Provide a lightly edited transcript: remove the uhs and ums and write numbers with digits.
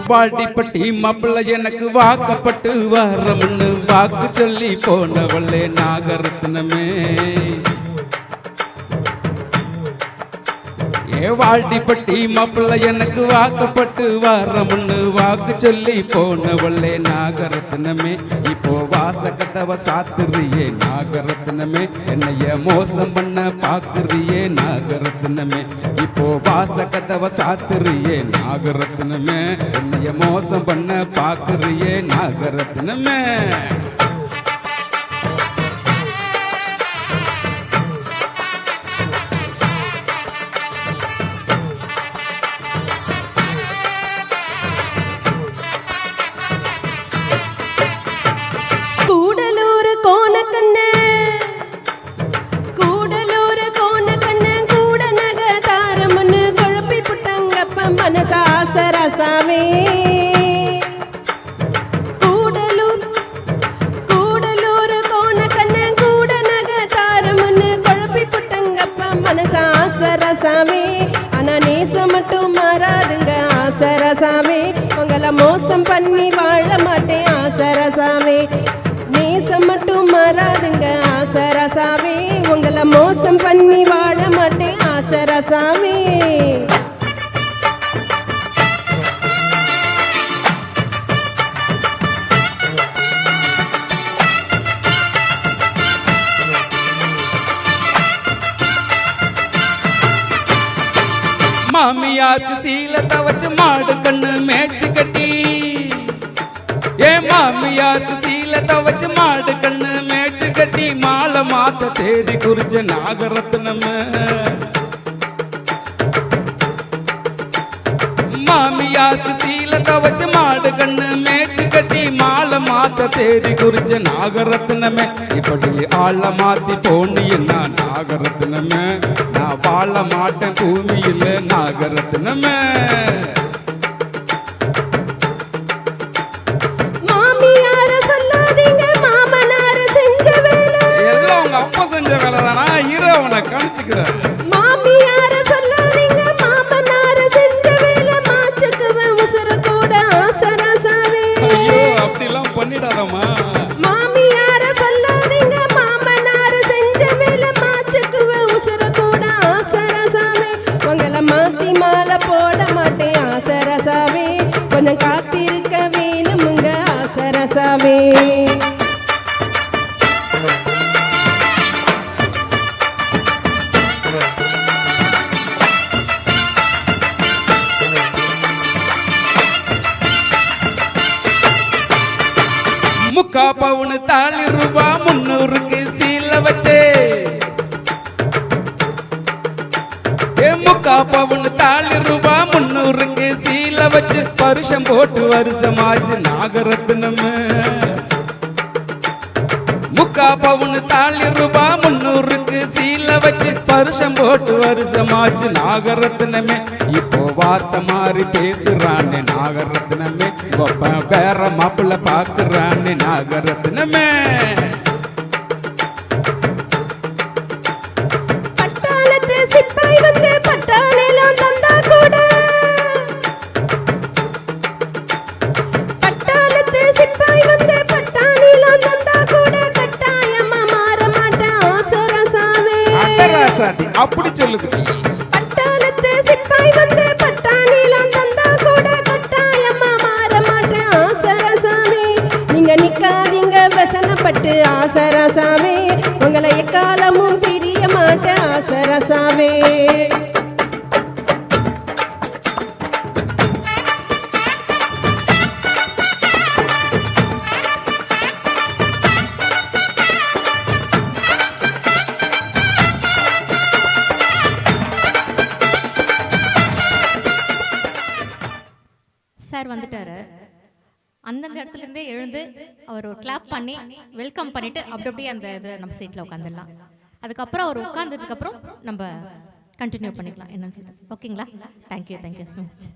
வாடிப்பட்டி மாப்பிள்ள எனக்கு வாக்கப்பட்டு வரமுன்னு வாக்கு சொல்லி போனவளே நாகரத்னமே. வாடிப்பட்டி மாப்பிள்ள எனக்கு வாக்கப்பட்டு வரமுன்னு வாக்கு சொல்லி போனவளே நாகரத்னமே. இப்போ வாசகத்தவ சாத்துறியே நாகரத்னமே, என்னைய மோசம் பண்ண பாக்குறியே நாகரத்னமே. இப்போ வாசகத்தவ சாத்துறியே நாகரத்னமே, என்னைய மோசம் பண்ண பாக்குறியே நாகரத்னமே. ஆசரசாவே கூடலூர் கோணக்கண்ண கூட நக தாரமுன்னு குழப்பி புட்டங்கப்பா மனச ஆசரசாவே. ஆனா நேசம் மட்டும் மாறாதுங்க ஆசரசாவே, உங்களை மோசம் பண்ணி வாழ மாட்டேன் ஆசரசாவே. நேசம் மட்டும் மாறாதுங்க ஆசரசாவே, உங்களை மோசம் பண்ணி வாழ மாட்டேன் ஆசரசாவே. மாமியாருக்கு சீலத்தை வச்சு மாடு கண்ணு மேய்ச்சி கட்டி, மாமியாருக்கு சீலத்தை வச்சு மாடு கண்ணு மேய்ச்சி கட்டி மாலை மாத்த தேதி குறிச்ச நாகரத்னமே. மாமியாருக்கு சீலத்தை வச்சு மாடு கண்ணு மேய்ச்சி கட்டி மாலை மாத்த தேதி குறிச்ச நாகரத்னமே. இப்படி ஆள மாத்தி போனின்னா நாகரத்னமே, நான் வாழ மாட்டேன் பூமியில நாகரத்னமே. மாமியார சொல்லாதீங்க மாமனார செஞ்ச வேலை எல்லாம் உங்க அப்பா செஞ்ச வேலை தானா, இரவனை கணிச்சுக்கிறேன். மாமியார சொல்லாதீங்க மாமனார செஞ்ச வேலை மாச்சக்குவ உசர கூட ஆசரசாவே. ஐயோ அப்படிலாம் பண்ணிடாதம்மா. மாமியார சொல்லாதீங்க மாமனார செஞ்ச வேலை மாச்சக்குவ உசர கூட ஆசரசாவே. உங்களை மாத்தி மாலை போட மாட்டேன் ஆசரசாவே, கொஞ்சம் காத்திருக்க வேணுமுங்க ஆசரசாவே. முக்கா பவுனு தாலி ரூபா 300க்கு சீல வச்சே, முக்கா பவுனு தாலி ரூபா 300க்கு சீல வச்சு வருஷம் போட்டு வருஷமாச்சு நாகரத்னமே. முக்கா பவுனு தாலி ரூபா 300க்கு சீல வச்சு வருஷம் போட்டு வருஷமாச்சு நாகரத்னமே. இப்போ வார்த்தை மாறி பேசுறானே நாகரத்னமே, வேற மாப்பிள்ள பாக்குறானே நாகரத்னமே. பட்டாளத்து சிப்பாய் வந்து பட்டாளெல்லாம் தந்தா கூட, பட்டாளத்து சிப்பாய் வந்து பட்டாளெல்லாம் தந்தா கூட கட்டாயமா மாற மாட்டேன் ஆசரசாவே. அப்படி சொல்லுது. பட்டாளத்து சிப்பாய் வந்து பட்டாளெல்லாம் தந்தா கூட கட்டாயமா மாற மாட்டேன் ஆசரசாவே. நீங்க நிக்காதீங்க வசனப்பட்டு ஆசரசாவே, உங்களை எக்காலமும் பிரிய மாட்டேன் ஆசரசாவே. சார் வந்துட்டாரு. அந்தந்த இடத்துல இருந்தே எழுந்து அவர் ஒரு கிளாப் பண்ணி வெல்கம் பண்ணிட்டு அப்படியே அந்த இதில் நம்ம சீட்டில் உட்காந்துடலாம். அதுக்கப்புறம் அவர் உட்கார்ந்ததுக்கு அப்புறம் நம்ம கண்டினியூ பண்ணிக்கலாம் என்னன்னு சொல்லிட்டு. ஓகேங்களா? Thank you so much.